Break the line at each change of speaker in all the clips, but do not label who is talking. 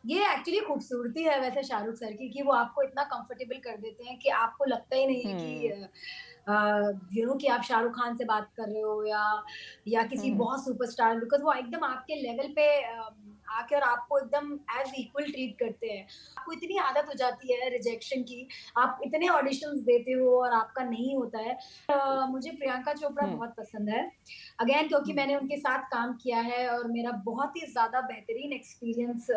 ये एक्चुअली खूबसूरती है वैसे शाहरुख सर की कि वो आपको इतना कंफर्टेबल कर देते हैं कि आपको लगता ही नहीं है कि
हुँ।
कि आप शाहरुख खान से बात कर रहे हो या
हुँ,
किसी
हुँ।
बहुत सुपरस्टार, बिकॉज़ वो एकदम आपके लेवल पे आके और आपको एकदम एज़ इक्वल ट्रीट करते हैं। आपको इतनी आदत हो जाती है रिजेक्शन की, आप इतने ऑडिशंस देते हो और आपका नहीं होता है। मुझे प्रियंका चोपड़ा
हुँ,
बहुत पसंद है। अगेन क्योंकि
हुँ।
मैंने उनके साथ काम किया है और मेरा बहुत ही ज़्यादा बेहतरीन एक्सपीरियंस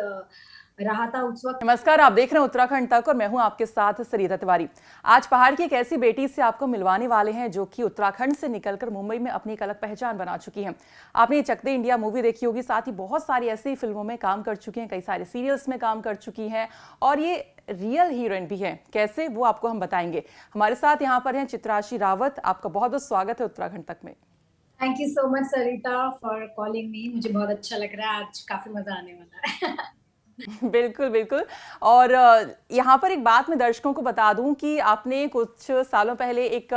रहा था उस वक़्त।
नमस्कार, आप देख रहे हैं उत्तराखंड तक और मैं हूं आपके साथ सरिता तिवारी। आज पहाड़ की एक ऐसी बेटी से आपको मिलवाने वाले हैं जो कि उत्तराखंड से निकलकर मुंबई में अपनी एक अलग पहचान बना चुकी हैं। आपने ये चक दे इंडिया मूवी देखी होगी, साथ ही बहुत सारी ऐसी फिल्मों में काम कर चुकी हैं, कई सारे सीरियल्स में काम कर चुकी हैं और ये रियल हीरोइन भी है। कैसे, वो आपको हम बताएंगे। हमारे साथ यहाँ पर हैं चित्राशी रावत। आपका बहुत बहुत स्वागत है उत्तराखंड तक में।
Thank you so much Sarita for calling me. मुझे बहुत अच्छा लग रहा है, आज काफ़ी मज़ा आने वाला है।
बिल्कुल, बिल्कुल। और यहाँ पर एक बात मैं दर्शकों को बता दूँ कि आपने कुछ सालों पहले एक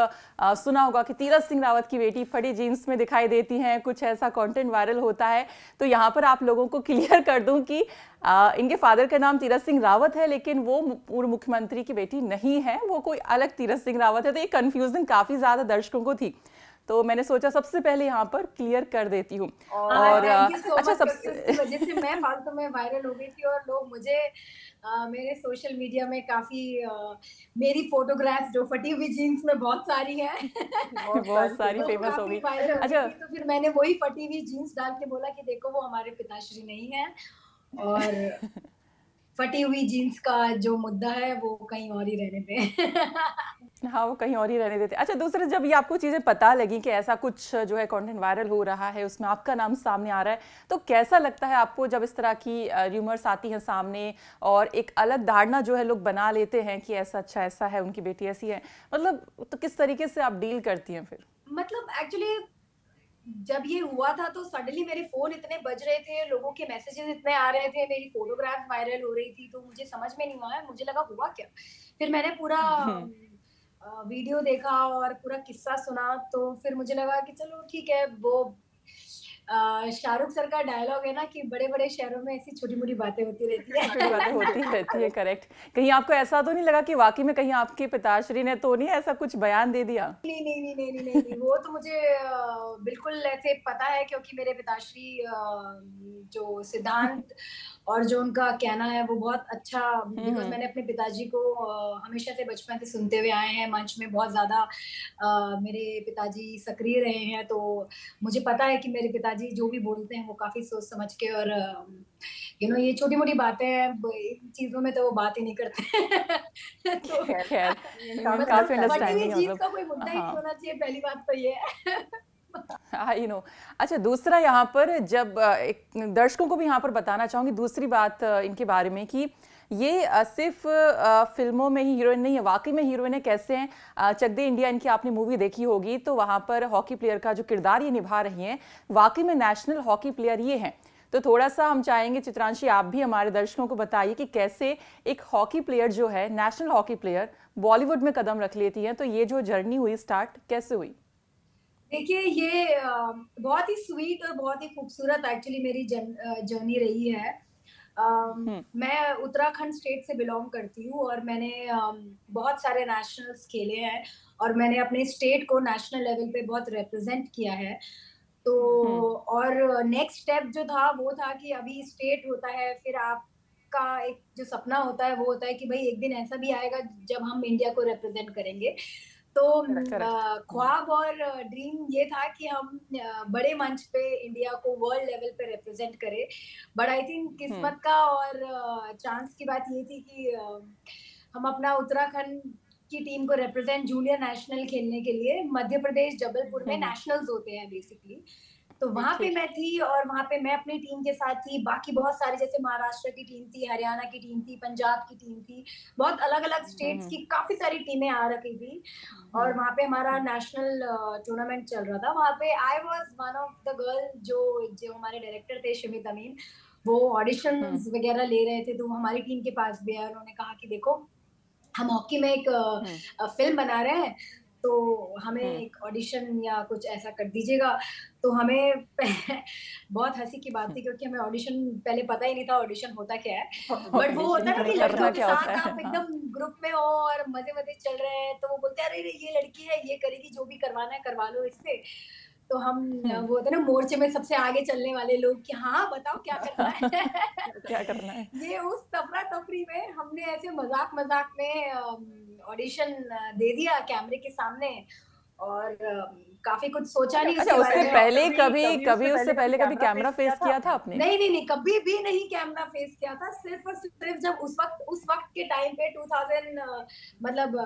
सुना होगा कि तीरथ सिंह रावत की बेटी फटी जीन्स में दिखाई देती हैं, कुछ ऐसा कंटेंट वायरल होता है। तो यहाँ पर आप लोगों को क्लियर कर दूँ कि इनके फादर का नाम तीरथ सिंह रावत है, लेकिन वो पूर्व मुख्यमंत्री की बेटी नहीं है, वो कोई अलग तीरथ सिंह रावत है। तो ये कन्फ्यूज़न काफ़ी ज़्यादा दर्शकों को थी। तो मैंने सोचा सबसे पहले यहाँ पर क्लियर कर देती हूँ। और
थैंक यू सो
अच्छा
मच क्योंकि उसकी
सबसे
वज़ह से मैं फालतू में वायरल हो गई थी और लोग मुझे मेरे सोशल मीडिया में काफ़ी मेरी फ़ोटोग्राफ्स जो फटी हुई जीन्स में बहुत सारी हैं।
बहुत सारी
वो
फेमस हो
काफ़ी
गई।
वायरल हो गई
अच्छा।
थी, तो फिर मैंने वही फटी हुई जीन्स डाल के बोला कि देखो वो हमारे पिताश्री नहीं हैं और फटी हुई जीन्स का जो मुद्दा है वो कहीं और ही रहने दें।
हाँ, वो कहीं और ही रहने देते। अच्छा, दूसरा जब ये आपको चीज़ें पता लगी कि ऐसा कुछ जो है कंटेंट वायरल हो रहा है, उसमें आपका नाम सामने आ रहा है, तो कैसा लगता है आपको जब इस तरह की र्यूमर्स आती हैं सामने और एक अलग धारणा जो है लोग बना लेते हैं कि ऐसा अच्छा ऐसा है, उनकी बेटी ऐसी है। मतलब तो किस तरीके से आप डील करती हैं फिर?
मतलब एक्चुअली जब ये हुआ था तो सडनली मेरे फ़ोन इतने बज रहे थे, लोगों के मैसेजेस इतने आ रहे थे, मेरी फ़ोटोग्राफ वायरल हो रही थी, तो मुझे समझ में नहीं आया, मुझे लगा हुआ क्या? फिर मैंने पूरा
हुँ,
वीडियो देखा और पूरा किस्सा सुना, तो फिर मुझे लगा कि चलो ठीक है, वो शाहरुख सर का डायलॉग है ना कि बड़े-बड़े शहरों में ऐसी छोटी-मोटी बातें होती रहती
छोटी-छोटी बातें होती रहती है,
हैं।
करेक्ट। कहीं आपको ऐसा तो नहीं लगा कि वाक़ई में कहीं आपके पिताश्री ने तो नहीं ऐसा कुछ बयान दे दिया?
नहीं, नहीं, नहीं, नहीं, नहीं, नहीं, नहीं, वो तो मुझे बिल्कुल ऐसे पता है क्योंकि मेरे पिताश्री जो सिद्धांत और जो उनका कहना है वो बहुत अच्छा,
हुँ,
बिकॉज़
हुँ।
मैंने अपने पिताजी को हमेशा से बचपन से सुनते हुए आए हैं, मंच में बहुत ज़्यादा मेरे पिताजी सक्रिय रहे हैं, तो मुझे पता है कि मेरे पिताजी जो भी बोलते हैं वो काफ़ी सोच समझ के और ये छोटी-मोटी बातें हैं, ब इन चीज़ों में तो वो बात ही नहीं करते। तो
खैर
मतलब
काफ़ी
फटी हुई
अंडरस्टैंडिंग है
जीन्स
मतलब।
का कोई मुद्दा ही नहीं
हाँ।
होना चाहिए, पहली बात तो ये है।
I know. अच्छा, दूसरा यहाँ पर जब एक दर्शकों को भी यहाँ पर बताना चाहूँगी दूसरी बात इनके बारे में कि ये सिर्फ फ़िल्मों में ही हीरोइन नहीं है, वाक़ई में हीरोइन है। कैसे हैं? चक दे इंडिया इनकी आपने मूवी देखी होगी, तो वहाँ पर हॉकी प्लेयर का जो किरदार ये निभा रही हैं, वाक़ई में नेशनल हॉकी प्लेयर ये हैं। तो थोड़ा-सा हम चाहेंगे चित्रांशी आप भी हमारे दर्शकों को बताइए कि कैसे एक हॉकी प्लेयर जो है, नेशनल हॉकी प्लेयर बॉलीवुड में कदम रख लेती हैं, तो ये जो जर्नी हुई स्टार्ट कैसे हुई?
देखिए ये बहुत ही स्वीट और बहुत ही खूबसूरत एक्चुअली मेरी जर्नी रही है।
हुँ,
मैं उत्तराखंड स्टेट से बिलॉन्ग करती हूँ और मैंने बहुत सारे नेशनल्स खेले हैं और मैंने अपने स्टेट को नेशनल लेवल पे बहुत रिप्रेजेंट किया है। तो
हुँ,
और नेक्स्ट स्टेप जो था वो था कि अभी स्टेट होता है, फिर आपका एक जो सपना होता है वो होता है कि भई एक दिन ऐसा भी आएगा जब हम इंडिया को रिप्रेजेंट करेंगे। तो
करेक्ट। हुँ।
ख्वाब और ड्रीम ये था कि हम बड़े मंच पे इंडिया को वर्ल्ड लेवल पे रिप्रेजेंट करें। बट आई थिंक
हुँ,
किस्मत का और चांस की बात ये थी कि हम अपना उत्तराखंड की टीम को रिप्रेजेंट जूनियर नेशनल खेलने के लिए मध्य प्रदेश जबलपुर में
हुँ, हुँ।
नेशनल्स होते हैं बेसिकली। तो वहाँ पे
ठीक।
मैं थी और वहाँ पे मैं अपनी टीम के साथ थी, बाकी बहुत सारे जैसे महाराष्ट्र की टीम थी, हरियाणा की टीम थी, पंजाब की टीम थी, बहुत अलग-अलग
हुँ,
स्टेट्स
हुँ,
की काफ़ी सारी टीमें आ रखी थी
हुँ,
और वहाँ पे हमारा
हुँ,
नेशनल टूर्नामेंट चल रहा था। वहाँ पे I was one of the girl जो जो हमारे डायरेक्टर थे शिमित अमीन, वो
हुँ,
ऑडिशंस वगैरह ले रहे थे, तो वो हमारी टीम के पास भी आए। उन्होंने कहा कि देखो हम हॉकी में एक
हुँ,
फ़िल्म बना रहे हैं, तो हमें
हुँ।
एक ऑडिशन या कुछ ऐसा कर दीजिएगा। तो हमें बहुत हँसी की बात
हुँ।
थी क्योंकि हमें ऑडिशन पहले पता ही नहीं था ऑडिशन होता क्या है। बट वो
ऑडिशन
होता है ना
यानी
कि लड़कियों
करना
के
क्या होता
साथ
है?
आप
हाँ।
एकदम ग्रुप में हो और मज़े-मज़े चल रहे हैं, तो वो बोलते हैं, "अरे! ये लड़की है, ये करेगी, जो भी करवाना है करवा लो इससे।" तो हम
हुँ।
वो होता है ना मोर्चे में सबसे आगे चलने वाले लोग कि हाँ, बताओ क्या करना है?
क्या करना है?
ये उस तफ़रा-तफ़री में हमने ऐसे मज़ाक-मज़ाक में ऑडिशन दे दिया कैमरे के सामने और काफ़ी कुछ सोचा नहीं
अच्छा,
उसके बारे
उससे
में।
पहले
कभी
कभी
कभी उससे
कभी
पहले
उससे
कभी
पहले कभी
कैमरा
कैमरा
फेस किया
फेस
था
किया था
आपने?
आपने?
नहीं, कभी भी नहीं कैमरा फेस किया था। सिर्फ़ और सिर्फ़ जब उस वक़्त के टाइम पे 2000 मतलब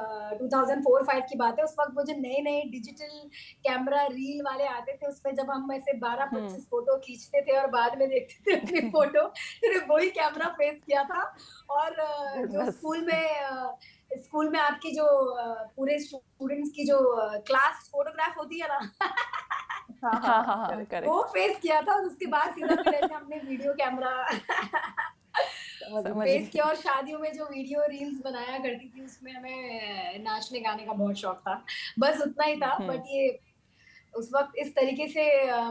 2004-5 की बात है। उस वक़्त वो जो नए-नए डिजिटल कैमरा रील वाले आते थे, उसमें जब हम ऐसे
हुँ।
12-25 फ़ोटो खींचते थे और बाद में देखते थे अपनी फ़ोटो, सिर्फ़ वही कैमरा फेस किया था और जो
बस।
स्कूल में आपकी जो पूरे स्टूडेंट्स की जो क्लास फ़ोटोग्राफ होती है ना
हाँ, हाँ, हाँ, हाँ,
वो
करेक्ट।
फेस किया था और उसके बाद सीधा फिर ऐसे हमने वीडियो कैमरा
समझ
फेस
गई।
किया और शादियों में जो वीडियो रील्स बनाया करती थी उसमें हमें नाचने गाने का बहुत शौक था। बस उतना ही था
हुँ।
बट ये उस वक़्त इस तरीके से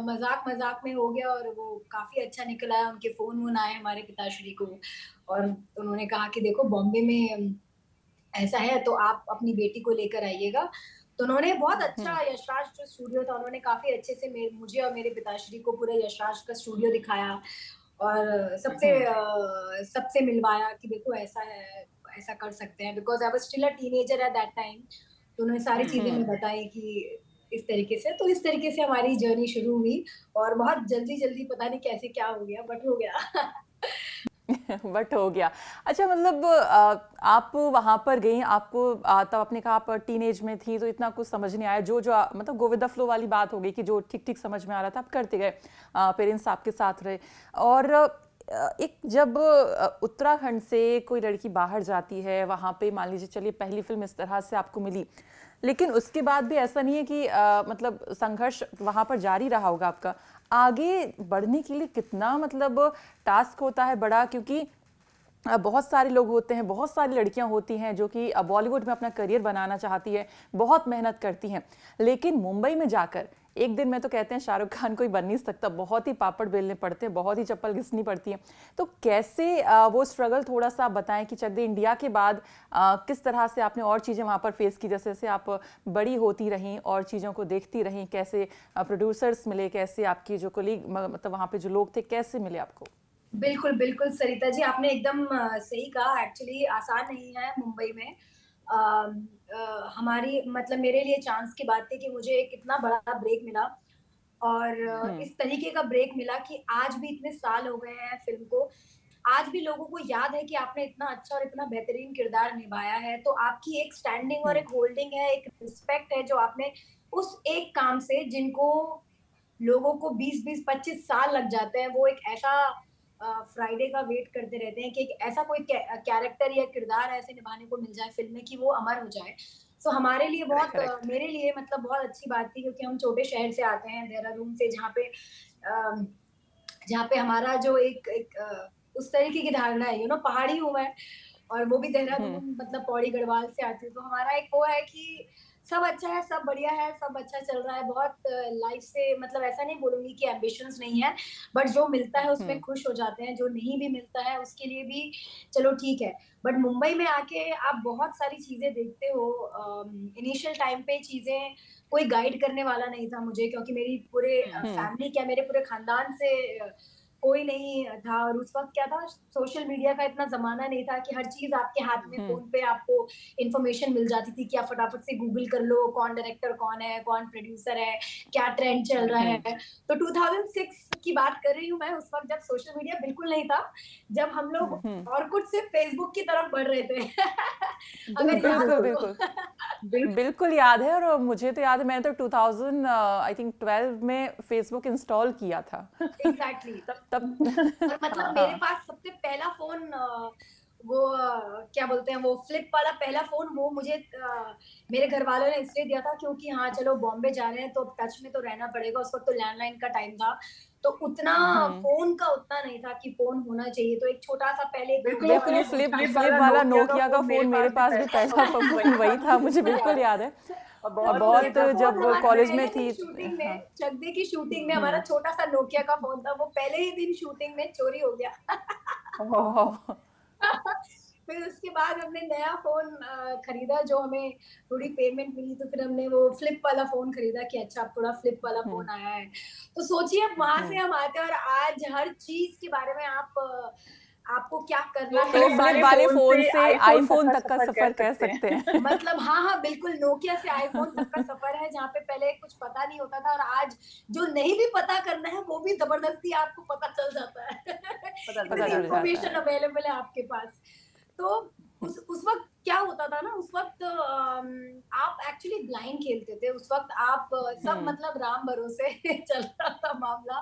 मज़ाक-मज़ाक में हो गया और वो काफ़ी अच्छा निकल आया। उनके फ़ोन-वोन आए हमारे पिताश्री को और उन्होंने कहा कि देखो बॉम्बे में ऐसा है तो आप अपनी बेटी को लेकर आइएगा। तो उन्होंने बहुत
हुँ।
अच्छा यशराज जो स्टूडियो था उन्होंने काफ़ी अच्छे से मुझे और मेरे पिताश्री को पूरा यशराज का स्टूडियो दिखाया और
हुँ।
सबसे मिलवाया कि देखो ऐसा है, ऐसा कर सकते हैं because I was still a teenager at that time. तो उन्होंने सारी
हुँ।
चीज़ें मैं बताई कि इस तरीके से, तो इस तरीके से हमारी जर्नी शुरू हुई और बहुत जल्दी-जल्दी पता नहीं कैसे क्या हो गया बट हो गया।
बट हो गया। अच्छा मतलब आप वहाँ पर गईं, आपको तब आपने कहा आप टीनेज में थी तो इतना कुछ समझ नहीं आया। जो मतलब गो विद द फ्लो वाली बात हो गई कि जो ठीक-ठीक समझ में आ रहा था आप करते गए। पेरेंट्स आपके साथ रहे और एक जब उत्तराखंड से कोई लड़की बाहर जाती है, वहाँ पे मान लीजिए चलिए पहली फ़िल्म इस तरह से आपको मिली। लेकिन उसके बाद भी ऐसा नहीं है कि मतलब संघर्ष वहाँ पर जारी रहा होगा आपका। आगे बढ़ने के लिए कितना मतलब टास्क होता है बड़ा क्योंकि बहुत सारे लोग होते हैं, बहुत सारी लड़कियां होती हैं जो कि बॉलीवुड में अपना करियर बनाना चाहती है, बहुत मेहनत करती हैं। लेकिन मुंबई में जाकर एक दिन में तो कहते हैं शाहरुख खान कोई बन नहीं सकता, बहुत ही पापड़ बेलने पड़ते हैं, बहुत ही चप्पल घिसनी पड़ती है। तो कैसे वो स्ट्रगल थोड़ा सा आप बताएं कि चक दे इंडिया के बाद किस तरह से आपने और चीज़ें वहाँ पर फेस की, जैसे जैसे आप बड़ी होती रहीं और चीज़ों को देखती रहीं, कैसे प्रोड्यूसर्स मिले, कैसे आपकी जो कोलीग मतलब वहाँ पे जो लोग थे कैसे मिले आपको?
बिल्कुल, बिल्कुल सरिता जी आपने एकदम सही कहा एक्चुअली आसान नहीं है मुंबई में। हमारी मतलब मेरे लिए चांस की बात थी कि मुझे एक इतना बड़ा ब्रेक मिला और
हम्म।
इस तरीके का ब्रेक मिला कि आज भी इतने साल हो गए हैं फ़िल्म को, आज भी लोगों को याद है कि आपने इतना अच्छा और इतना बेहतरीन किरदार निभाया है, तो आपकी एक स्टैंडिंग और
हम्म।
एक होल्डिंग है, एक रिस्पेक्ट है जो आपने उस एक काम से जिनको लोगों को 20-20, 25 साल लग जाते हैं, वो एक ऐसा फ्राइडे का वेट करते रहते हैं कि एक ऐसा कोई कैरेक्टर या किरदार ऐसे निभाने को मिल जाए फ़िल्म में कि वो अमर हो जाए। सो हमारे लिए
करेक्ट।
मेरे लिए मतलब बहुत अच्छी बात थी क्योंकि हम छोटे शहर से आते हैं, देहरादून से जहाँ पे हमारा जो उस तरीके की धारणा है, पहाड़ी हूँ मैं और वो भी
हम्म।
देहरादून मतलब पौड़ी गढ़वाल से आती हूँ, तो हमारा एक वो है कि सब अच्छा है, सब बढ़िया है, सब अच्छा चल रहा है। बहुत लाइफ से मतलब ऐसा नहीं बोलूँगी कि एम्बिशंस नहीं है, बट जो मिलता है उसमें
हम्म।
खुश हो जाते हैं, जो नहीं भी मिलता है उसके लिए भी चलो ठीक है। बट मुंबई में आके आप बहुत सारी चीज़ें देखते हो इनिशियल टाइम पे चीज़ें कोई गाइड करने वाला नहीं था मुझे क्योंकि मेरी पूरे
हम्म।
फैमिली क्या मेरे पूरे खानदान से कोई नहीं था और उस वक़्त क्या था सोशल मीडिया का इतना ज़माना नहीं था कि हर चीज़ आपके हाथ में
हम्म।
फ़ोन पे आपको इन्फॉर्मेशन मिल जाती थी कि आप फटाफट से गूगल कर लो, कौन डायरेक्टर कौन है, कौन प्रोड्यूसर है, क्या ट्रेंड चल रहा
हम्म।
है। तो 2006 की बात कर रही हूँ मैं, उस वक़्त जब सोशल मीडिया बिल्कुल नहीं था, जब हम लोग
हम्म।
ऑरकुट से फेसबुक की तरफ बढ़ रहे थे। अगर याद
बिल्कुल
हो तो।
बिल्कुल बिल्कुल याद है और मुझे तो याद है मैंने तो 2000 आई थिंक 12 में फेसबुक इंस्टॉल किया था।
एग्ज़ैक्टली
तब
और मतलब मेरे
हाँ।
पास सबसे पहला फ़ोन क्या बोलते हैं वो फ्लिप वाला पहला फ़ोन वो मुझे मेरे घरवालों ने इसलिए दिया था क्योंकि हाँ, चलो बॉम्बे जा रहे हैं तो टच में तो रहना पड़ेगा। उस वक़्त तो लैंडलाइन का टाइम था। तो उतना
हम्म।
फ़ोन का उतना नहीं था कि फ़ोन होना चाहिए। तो एक छोटा-सा पहले एक
बिल्कुल
नोकिया
बिल्कुल
वाला
ये
फ़ोन
फ्लिप
था।
फ्लिप वाला नोकिया का फोन मेरे पास भी पहला फोन वही था, मुझे बिल्कुल याद है।
और
तो
बहुत
नोकिया
बहुत
का
बहुत
फ़ोन
जब
हमारा
डिमांड है।
कॉलेज में
पहले दिन
थी।
शूटिंग
हाँ।
में, चक दे की शूटिंग में हमारा
हुँ।
छोटा-सा नोकिया का फ़ोन था, वो पहले ही दिन शूटिंग में चोरी हो गया।
ओह!
फिर उसके बाद हमने नया फ़ोन खरीदा जो हमें थोड़ी पेमेंट मिली तो फिर हमने वो फ्लिप वाला फ़ोन खरीदा कि अच्छा अब थोड़ा फ्लिप वाला
हुँ,
फ़ोन आया है। तो सोचिए अब वहाँ से
हुँ।
हम आते हैं और आज हर चीज़ के बारे में आपको क्या करना
तो
है,
तो
फ्लिप
कैसे
फ्लिप
वाले
वाले
फ़ोन
फ़ोन
से
से
आईफ़ोन तक
आईफ़ोन
का
तक का
सफ़र कह
सफ़र कह
सकते
सकते
हैं।
हैं।
मतलब हाँ, हाँ, बिल्कुल नोकिया से आईफ़ोन तक का सफ़र है जहाँ पे पहले कुछ पता नहीं होता था और आज जो नहीं भी पता करना है वो भी ज़बरदस्ती आपको पता चल जाता है।
पता चल
पता
इतनी
चल जाता
इन्फॉर्मेशन
है।
अवेलेबल है आपके पास। तो
हुँ,
उस वक़्त क्या होता था ना, उस वक़्त आप एक्चुअली ब्लाइंड खेलते थे। उस वक़्त आप सब
हुँ,
मतलब राम भरोसे चल रहा था मामला।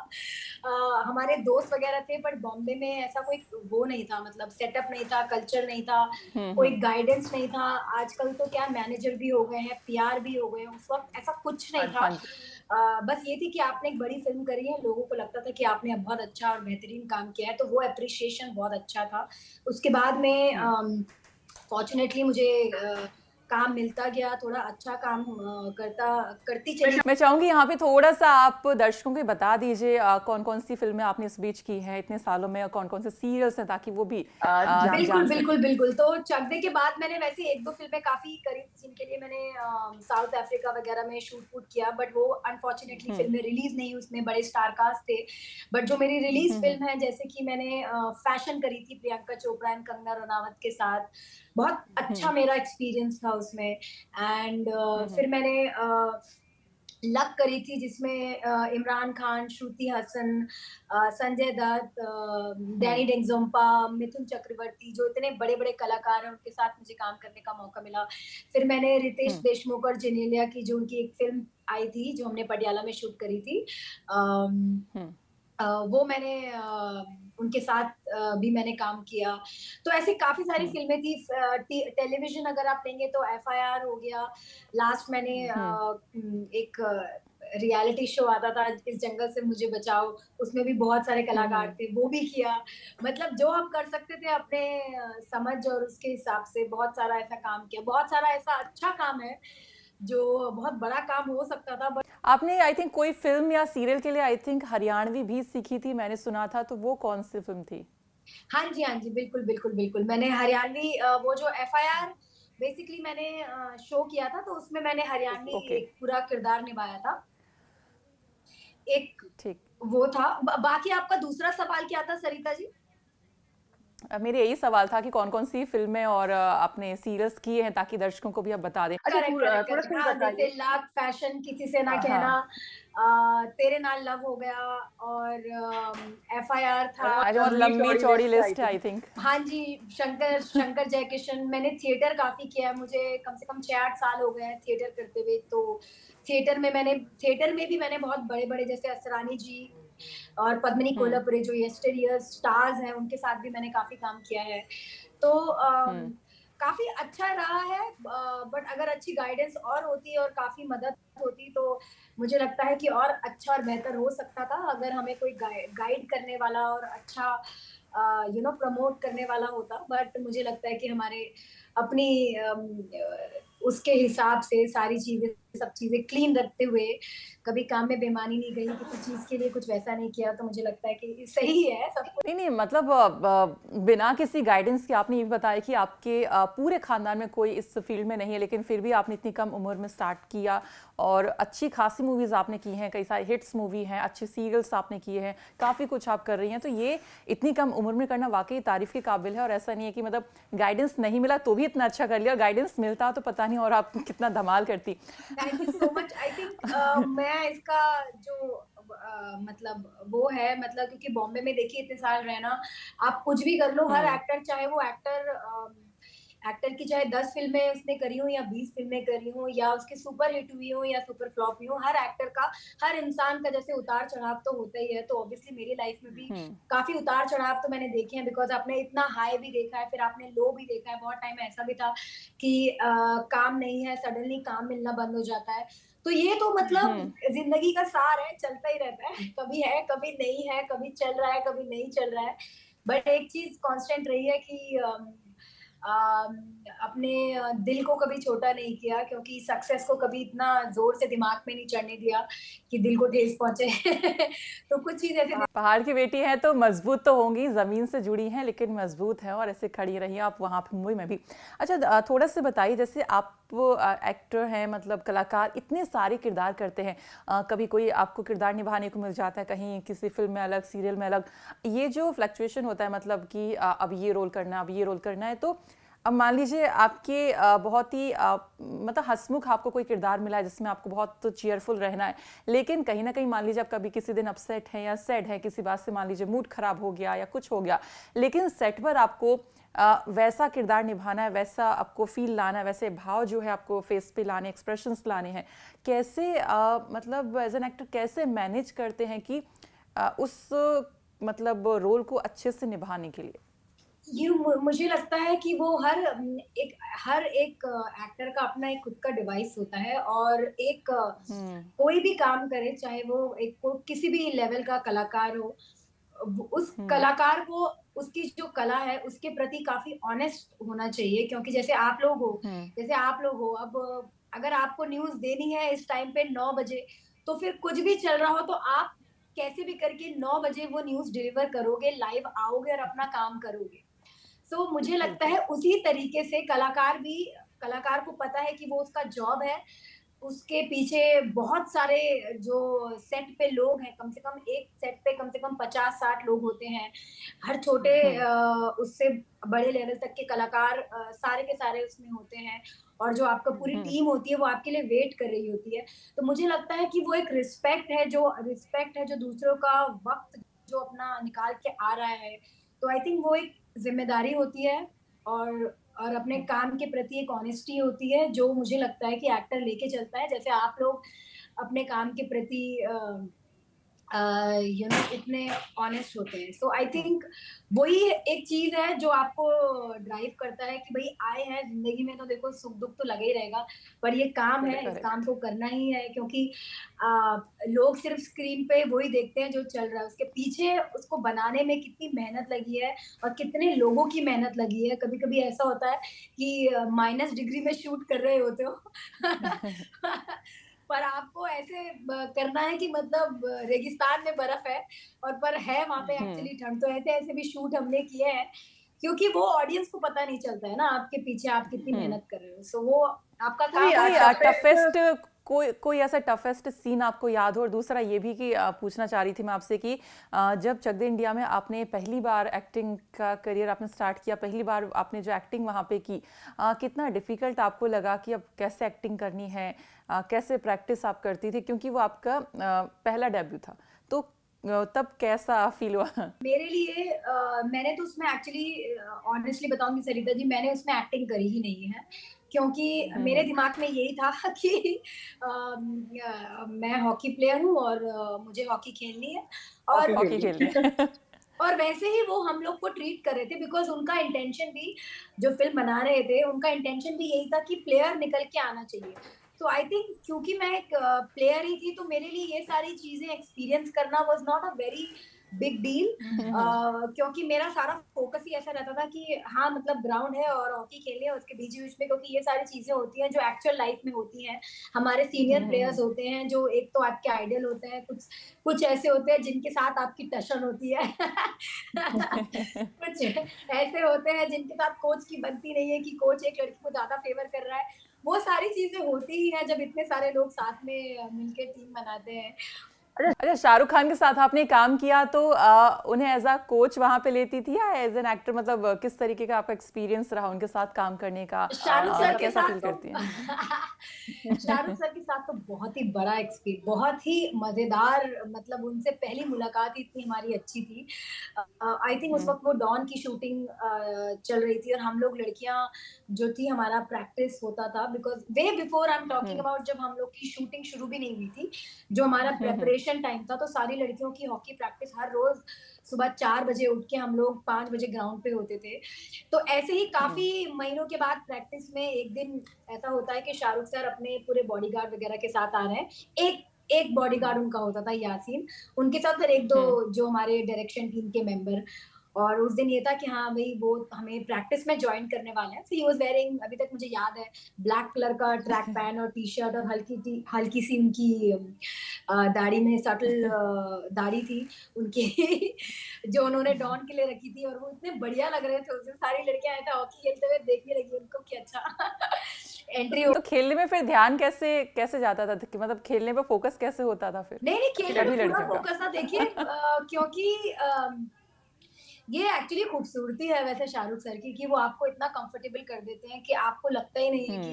हमारे दोस्त वग़ैरह थे बट बॉम्बे में ऐसा कोई वो नहीं था मतलब सेटअप नहीं था, कल्चर नहीं था,
हुँ,
कोई
हुँ।
गाइडेंस नहीं था। आजकल तो क्या मैनेजर भी हो गए हैं, पीआर भी हो गए हैं, उस वक़्त ऐसा कुछ
हाँ
नहीं था।
हाँ
जी।
जी।
बस ये थी कि आपने एक बड़ी फ़िल्म करी है, लोगों को लगता था कि आपने बहुत अच्छा और बेहतरीन काम किया है, तो वो एप्रिसिएशन बहुत अच्छा था। उसके बाद में
हुँ।
फ़ॉर्च्यूनेटली मुझे काम मिलता गया, थोड़ा अच्छा काम करती चली
मैं चाहूँगी यहाँ पे थोड़ा-सा आप दर्शकों को बता दीजिए कौन-कौन सी फ़िल्में आपने इस बीच की हैं इतने सालों में और कौन-कौन से सीरियल्स हैं ताकि वो भी
जान
बिल्कुल,
जान
सकें।
सकें?
बिल्कुल, बिल्कुल। तो चक दे के बाद मैंने वैसे 1-2 फ़िल्में काफ़ी करी थी जिनके लिए मैंने साउथ अफ्रीका वग़ैरह में शूट-वूट किया बट वो अनफॉर्च्यूनेटली
हुँ,
फ़िल्में रिलीज़ नहीं हुई, उसमें बड़े स्टार कास्ट थे। बट जो मेरी रिलीज़
हुँ, हुँ,
फ़िल्म है जैसे कि मैंने फ़ैशन करी थी प्रियंका चोपड़ा एंड कंगना रनावत के साथ, बहुत अच्छा
हुँ,
मेरा एक्सपीरियंस था उसमें एंड
हुँ, हुँ,
फिर मैंने लक करी थी जिसमें इमरान खान, श्रुति हसन, संजय दत्त,
हुँ,
डैनी डेंगज़ोंपा, मिथुन चक्रवर्ती जो इतने बड़े-बड़े कलाकार हैं उनके साथ मुझे काम करने का मौका मिला। फिर मैंने रितेश
हुँ,
देशमुख और जेनेलिया की जो उनकी एक फ़िल्म आई थी जो हमने पटियाला में शूट करी थी। अम
हुँ,
वो मैंने उनके साथ भी मैंने काम किया। तो ऐसी काफ़ी सारी
हुँ,
फ़िल्में थी टेलीविज़न अगर आप लेंगे तो एफआईआर हो गया। लास्ट मैंने
हुँ,
एक रियलिटी शो आता था इस जंगल से मुझे बचाओ, उसमें भी बहुत सारे
हुँ,
कलाकार
हुँ।
थे, वो भी किया। मतलब जो हम कर सकते थे अपने समझ और उसके हिसाब से बहुत सारा ऐसा काम किया। बहुत सारा ऐसा अच्छा काम है, जो बहुत बड़ा काम हो सकता था बट
आपने आई थिंक कोई फ़िल्म या सीरियल के लिए आई थिंक हरियाणवी भी सीखी थी मैंने सुना था, तो वो कौन-सी फ़िल्म थी?
हाँ जी, हाँ जी। बिल्कुल, बिल्कुल, बिल्कुल। मैंने हरियाणवी वो जो एफआईआर बेसिकली मैंने शो किया था, तो उसमें मैंने हरियाणवी
ओके,
एक पूरा किरदार निभाया था। एक
ठीक।
वो था बाकी आपका दूसरा सवाल क्या था सरिता जी?
मेरा यही सवाल था कि कौन-कौन सी फ़िल्में और आपने सीरियल्स किए हैं ताकि दर्शकों को भी आप बता दें।
अच्छा
करेक्ट, करेक्ट,
थोड़ा
करेक्ट।
सा ये
हाँ, जैसे
बताइए।
लाख फैशन, किसी से ना
हाँ,
कहना,
हाँ,
तेरे नाल लव हो गया और एफआईआर था।
आई थिंक बहुत
लंबी
लंबी
चौड़ी
चौड़ी
लिस्ट है आई
लिस्ट है
थिंक।
I think.
हाँ जी, शंकर शंकर जयकिशन मैंने थिएटर काफ़ी किया है, मुझे कम से कम 6-8 साल हो गए हैं थिएटर करते हुए, तो थिएटर में भी मैंने बहुत बड़े-बड़े जैसे असरानी जी और पद्मिनी
हुँ,
कोल्हापुरे जो यस्टरईयर स्टार्स हैं, उनके साथ भी मैंने काफ़ी काम किया है। तो
हुँ,
काफ़ी अच्छा रहा है बट अगर अच्छी गाइडेंस और होती और काफ़ी मदद होती तो मुझे लगता है कि और अच्छा और बेहतर हो सकता था अगर हमें कोई गाइड करने वाला और अच्छा प्रमोट करने वाला होता बट मुझे लगता है कि हमारे अपनी उसके हिसाब से सारी चीज़ें सब चीज़ें क्लीन रखते हुए कभी काम में बेईमानी नहीं गई, किसी चीज़ के लिए कुछ वैसा नहीं किया तो मुझे लगता है कि सही है सब कुछ।
नहीं, नहीं मतलब बिना किसी गाइडेंस के आपने ये भी बताया कि आपके पूरे खानदान में कोई इस फील्ड में नहीं है, लेकिन फिर भी आपने इतनी कम उम्र में स्टार्ट किया और अच्छी खासी मूवीज़ आपने की हैं, कई सारी हिट्स मूवी हैं, अच्छे सीरियल्स आपने किए हैं, काफ़ी कुछ आप कर रही हैं। तो ये इतनी कम उम्र में करना वाक़ई तारीफ़ के काबिल है और ऐसा नहीं है कि मतलब गाइडेंस नहीं मिला तो भी इतना अच्छा कर लिया और गाइडेंस मिलता तो पता नहीं और आप कितना धमाल करती।
Thank you so much I think मैं इसका जो मतलब वो है मतलब क्योंकि बॉम्बे में देखिए इतने साल रहना आप कुछ भी कर लो हर
हुँ,
एक्टर चाहे वो एक्टर की चाहे 10 फ़िल्में उसने करी हों या 20 फ़िल्में करी हों या उसकी सुपर हिट हुई हो या सुपर फ्लॉप हुई हो, हर एक्टर का, हर इंसान का जैसे उतार-चढ़ाव तो होता ही है, तो ऑब्वियसली मेरी लाइफ़ में भी
हुँ,
काफ़ी उतार-चढ़ाव तो मैंने देखे हैं बिकॉज़ आपने इतना हाई भी देखा है, फिर आपने लो भी देखा है, बहुत टाइम ऐसा भी था कि काम नहीं है, सडनली काम मिलना बंद हो जाता है। तो ये तो मतलब
हुँ।
ज़िंदगी का सार है, चलता ही रहता है, कभी नहीं है, कभी चल रहा है, कभी नहीं चल रहा है। बट एक चीज़ कांस्टेंट रही है कि अपने दिल को कभी छोटा नहीं किया, क्योंकि सक्सेस को कभी इतना ज़ोर से दिमाग में नहीं चढ़ने दिया कि दिल को ठेस पहुँचे। तो कुछ चीज़ ऐसे
पहाड़ की बेटी हैं तो मजबूत तो होंगी, ज़मीन से जुड़ी हैं लेकिन मजबूत हैं और ऐसे खड़ी रही आप वहाँ पे मुंबई में भी। अच्छा थोड़ा सा बताइए, जैसे आप एक्टर हैं, मतलब कलाकार इतने सारे किरदार करते हैं, कभी कोई आपको किरदार निभाने को मिल जाता है, कहीं किसी फिल्म में अलग, सीरियल में अलग, ये जो फ्लक्चुएशन होता है, मतलब कि अब ये रोल करना है, अब ये रोल करना है, तो अब मान लीजिए आपके बहुत ही मतलब हंसमुख आपको कोई किरदार मिला है जिसमें आपको बहुत चीयरफुल रहना है, लेकिन कहीं ना कहीं मान लीजिए आप कभी किसी दिन अपसेट हैं या सैड है, किसी बात से मान लीजिए मूड खराब हो गया या कुछ हो गया, लेकिन सेट पर आपको वैसा किरदार निभाना है, वैसा आपको फील लाना है, वैसे भाव जो है आपको फेस पे लाने, एक्सप्रेशंस लाने हैं, कैसे मतलब एज एन एक्टर कैसे मैनेज करते हैं कि उस मतलब रोल को अच्छे से निभाने के लिए?
मुझे लगता है कि वो हर एक एक्टर का अपना एक खुद का डिवाइस होता है, और
हम्म।
कोई भी काम करे, चाहे वो किसी भी लेवल का कलाकार हो, उस
हम्म।
कलाकार को उसकी जो कला है उसके प्रति काफी ऑनेस्ट होना चाहिए, क्योंकि
हम्म।
जैसे आप लोग हो, अब अगर आपको न्यूज देनी है इस टाइम पे 9 बजे, तो फिर कुछ भी चल रहा हो तो आप कैसे भी करके 9 बजे वो न्यूज डिलीवर करोगे, लाइव आओगे और अपना काम करोगे। मुझे लगता
बिल्कुल।
है उसी तरीके से कलाकार को पता है कि वो उसका जॉब है, उसके पीछे बहुत सारे जो सेट पे लोग हैं, कम से कम एक सेट पे कम से कम 50-60 लोग होते हैं। हर छोटे
हम्म।
उससे बड़े लेवल तक के कलाकार सारे के सारे उसमें होते हैं, और जो आपका पूरी
हम्म।
टीम होती है वो आपके लिए वेट कर रही होती है। तो मुझे लगता है कि वो एक रिस्पेक्ट है जो दूसरों का वक्त जो अपना निकाल के आ रहा है। तो आई थिंक वो एक जिम्मेदारी होती है, और अपने काम के प्रति एक ऑनेस्टी होती है, जो मुझे लगता है कि एक्टर लेके चलता है। जैसे आप लोग अपने काम के प्रति इतने ऑनेस्ट होते हैं, सो आई
हम्म।
थिंक वही एक चीज है जो आपको ड्राइव करता है कि भाई आए हैं जिंदगी में, तो देखो सुख दुख तो लगे ही रहेगा, पर ये काम है, इस काम
करेक्ट।
को करना ही है, क्योंकि लोग सिर्फ स्क्रीन पे वही देखते हैं जो चल रहा है, उसके पीछे उसको बनाने में कितनी मेहनत लगी है और कितने लोगों की मेहनत लगी है। कभी कभी ऐसा होता है कि -डिग्री में शूट कर रहे होते हो पर आपको ऐसे करना है कि मतलब रेगिस्तान में बर्फ है, और पर है वहां पे
हम्म।
एक्चुअली ठंड। तो ऐसे ऐसे भी शूट हमने किए हैं, क्योंकि वो ऑडियंस को पता नहीं चलता है ना आपके पीछे आप कितनी
हम्म।
मेहनत कर रहे हो। वो आपका
कोई
काम है
टफेस्ट कोई कोई ऐसा टफेस्ट सीन आपको याद हो? और दूसरा ये भी कि पूछना चाह रही थी मैं आपसे कि जब चक दे इंडिया में आपने पहली बार एक्टिंग का करियर आपने स्टार्ट किया, पहली बार आपने जो एक्टिंग वहाँ पे की, कितना डिफिकल्ट आपको लगा कि अब कैसे एक्टिंग करनी है, कैसे प्रैक्टिस आप करती थी, क्योंकि वो आपका पहला डेब्यू था, तो तब कैसा फील हुआ?
मेरे लिए मैंने तो उसमें एक्चुअली ऑनेस्टली बताऊंगी सरिता जी, मैंने उसमें एक्टिंग करी ही नहीं है, क्योंकि मेरे
हम्म।
दिमाग में यही था कि मैं हॉकी प्लेयर हूँ और मुझे हॉकी खेलनी है, और
हॉकी खेलने।
और वैसे ही वो हम लोग को ट्रीट कर रहे थे, बिकॉज उनका इंटेंशन भी, जो फिल्म बना रहे थे उनका इंटेंशन भी यही था कि प्लेयर निकल के आना चाहिए। तो आई थिंक क्योंकि मैं एक प्लेयर ही थी, तो मेरे लिए ये सारी चीजें एक्सपीरियंस करना was not a very big deal, क्योंकि मेरा सारा फोकस ही ऐसा रहता था कि हाँ मतलब ग्राउंड है और हॉकी खेलनी है, उसके बीच बीच में, क्योंकि ये सारी चीजें होती हैं जो एक्चुअल लाइफ में होती हैं। हमारे सीनियर प्लेयर्स होते हैं जो एक तो आपके आइडल होते हैं, कुछ कुछ ऐसे होते हैं जिनके साथ आपकी टशन होती है कुछ ऐसे होते हैं जिनके साथ कोच की बनती नहीं है, कि कोच एक लड़की को ज्यादा फेवर कर रहा है। वो सारी चीजें होती ही हैं जब इतने सारे लोग साथ में मिलके टीम बनाते हैं।
अच्छा, शाहरुख खान के साथ आपने काम किया तो उन्हें एज अ कोच वहां पे लेती थी या एज एन एक्टर, मतलब किस तरीके का आपका एक्सपीरियंस रहा उनके साथ काम करने का,
शाहरुख सर के
कैसा
साथ
फील
तो
करती हैं?
शाहरुख सर के साथ तो बहुत ही बड़ा एक्सपीरियंस, बहुत ही मजेदार, मतलब उनसे पहली मुलाकात ही इतनी हमारी अच्छी थी। आई थिंक उस
हम्म।
वक्त वो डॉन की शूटिंग चल रही थी, और हम लोग लड़कियां जो थी, हमारा प्रैक्टिस होता था, because way before I am talking
hmm.
About, जब हम लोग की शूटिंग शुरू भी नहीं हुई थी, जो हमारा
हम्म।
प्रेपरेशन टाइम था, तो सारी लड़कियों की हॉकी प्रैक्टिस हर रोज सुबह 4 बजे उठ के हम लोग 5 बजे ग्राउंड पे होते थे। तो ऐसे ही
हम्म।
काफी महीनों के बाद प्रैक्टिस में एक दिन ऐसा होता है कि शाहरुख सर अपने पूरे बॉडीगार्ड वगैरह के साथ आ रहे हैं। एक एक बॉडीगार्ड उनका होता था यासीन, उनके साथ फिर एक दो
हम्म।
जो हमारे डायरेक्शन टीम के मेंबर, और उस दिन ये था कि हाँ भाई वो हमें प्रैक्टिस में ज्वाइन करने वाले हैं। सो ही वाज वेयरिंग, अभी तक मुझे याद है, ब्लैक कलर का ट्रैक पैंट और टी शर्ट और हल्की सी उनकी दाढ़ी में सटल दाढ़ी थी उनकी जो उन्होंने डॉन के लिए रखी थी, और वो इतने बढ़िया लग रहे थे उस दिन। सारी लड़कियां आए थे हॉकी खेलते हुए, देखने लगी उनको कि अच्छा एंट्री हो।
तो खेलने में फिर ध्यान कैसे कैसे जाता था कि मतलब खेलने पे फोकस कैसे होता था फिर
नहीं नहीं, खेलने में
सभी
पूरा
लड़कियों का?
फोकस था, देखिए क्योंकि ये एक्चुअली खूबसूरती है वैसे शाहरुख सर की, कि वो आपको इतना कंफर्टेबल कर देते हैं कि आपको लगता ही नहीं है कि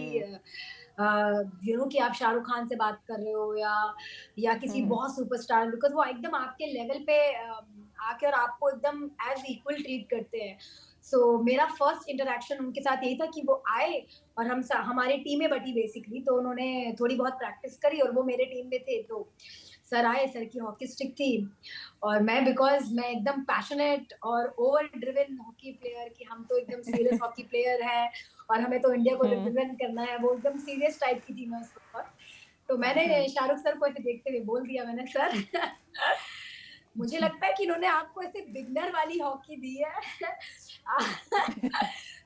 हुँ,
कि आप शाहरुख खान से बात कर रहे हो या किसी
हुँ,
बहुत सुपरस्टार, बिकॉज वो एकदम आपके लेवल पे आके और आपको एकदम एज इक्वल ट्रीट करते हैं। सो मेरा फर्स्ट इंटरेक्शन उनके साथ यही था कि वो आए और हमारी टीमें बटी बेसिकली, तो उन्होंने थोड़ी बहुत प्रैक्टिस करी और वो मेरे टीम में थे, तो सर आए, सर की हॉकी स्टिक थी और बिकॉज मैं एकदम पैशनेट और ओवर ड्रिवन हॉकी प्लेयर, कि हम तो एकदम सीरियस हॉकी प्लेयर हैं और हमें तो इंडिया को
हुँ,
रिप्रेजेंट करना है, वो एकदम सीरियस टाइप की थी मैं उस वक्त। तो मैंने
हुँ।
शाहरुख सर को ऐसे देखते हुए बोल दिया, मैंने सर मुझे लगता है कि इन्होंने आपको ऐसे बिगनर वाली हॉकी दी है।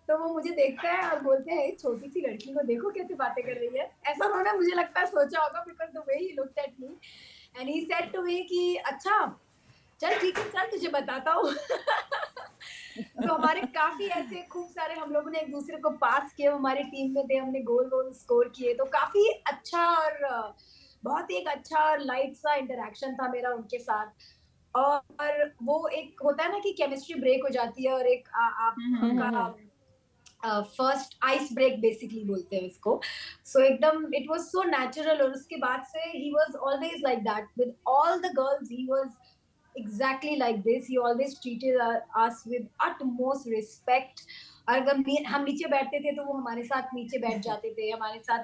तो वो मुझे देखते हैं और बोलते हैं छोटी सी लड़की को देखो कैसे बातें कर रही है, ऐसा उन्होंने मुझे लगता है सोचा होगा, because the way he looked at me and he said to me कि अच्छा चल ठीक है, चल तुझे बताता हूँ। तो हमारे काफी ऐसे खूब सारे हम लोगों ने एक दूसरे को पास किए, हमारी टीम में थे, हमने गोल गोल स्कोर किए, तो काफी अच्छा और बहुत ही एक अच्छा और लाइट सा इंटरेक्शन था मेरा उनके साथ। और वो एक होता है ना कि केमिस्ट्री ब्रेक हो जाती है और एक
हुँ, हुँ,
आपका
हुँ।
फर्स्ट आइस ब्रेक बेसिकली बोलते हैं उसको। सो एकदम इट वाज सो नेचुरल, और उसके बाद से he was always like that with all the girls, he was exactly like this. He always treated us with utmost respect. और अगर हम नीचे बैठते थे तो वो हमारे साथ नीचे बैठ जाते थे, हमारे साथ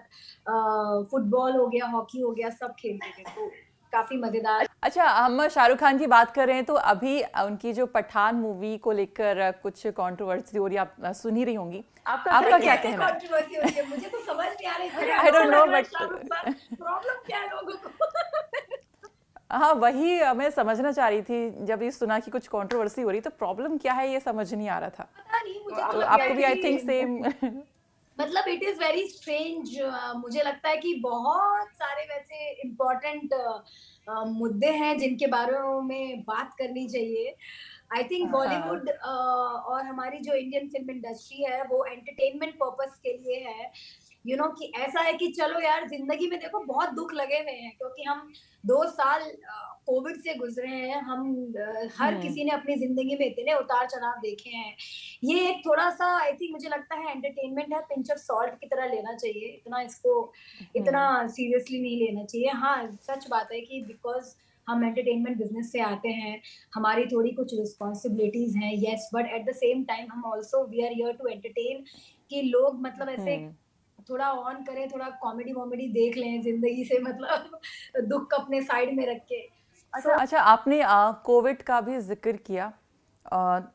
फुटबॉल हो गया, हॉकी हो गया, सब खेलते थे, तो काफी मजेदार।
अच्छा, हम शाहरुख खान की बात कर रहे हैं तो अभी उनकी जो पठान मूवी को लेकर कुछ कंट्रोवर्सी हो रही है, आप सुन ही रही होंगी।
अरे
आपका क्या
कैसे
कहना है?
कंट्रोवर्सी हो रही है, मुझे तो समझ नहीं आ रहा, इतने
आई
अच्छे
डोंट नो
लग रहे हैं
बट
शाहरुख सर, प्रॉब्लम क्या है लोगों को?
हाँ, वही मैं समझना चाह रही थी, जब ये सुना कि कुछ कंट्रोवर्सी हो रही तो प्रॉब्लम क्या है ये समझ नहीं आ रहा था।
पता नहीं, मुझे तो
तो
लग रहा
आपको
है
भी आई थिंक
कि
सेम
मतलब इट इज वेरी स्ट्रेंज। मुझे लगता है कि बहुत सारे वैसे इम्पोर्टेंट मुद्दे हैं जिनके बारे में बात करनी चाहिए। आई थिंक
हाँ।
बॉलीवुड और हमारी जो इंडियन फिल्म इंडस्ट्री है वो एंटरटेनमेंट पर्पस के लिए है। कि ऐसा है कि चलो यार, जिंदगी में देखो बहुत दुख लगे हुए हैं, क्योंकि हम 2 साल कोविड से गुजरे हैं, हम हर
हुँ,
किसी ने अपनी जिंदगी में इतने उतार चढ़ाव देखे हैं। ये एक थोड़ा सा आई थिंक मुझे लगता है एंटरटेनमेंट है, पिंच ऑफ सॉल्ट की तरह लेना चाहिए, इतना
हुँ,
सीरियसली नहीं लेना चाहिए। हाँ, सच बात है कि बिकॉज हम एंटरटेनमेंट बिजनेस से आते हैं, हमारी थोड़ी कुछ रिस्पॉन्सिबिलिटीज हैं, yes, but at the same time हम also we are here to entertain, कि लोग मतलब ऐसे
हुँ।
थोड़ा ऑन करें, थोड़ा कॉमेडी वॉमेडी देख लें जिंदगी से, मतलब दुख अपने साइड में रख के।
अच्छा
सो
अच्छा, आपने कोविड का भी ज़िक्र किया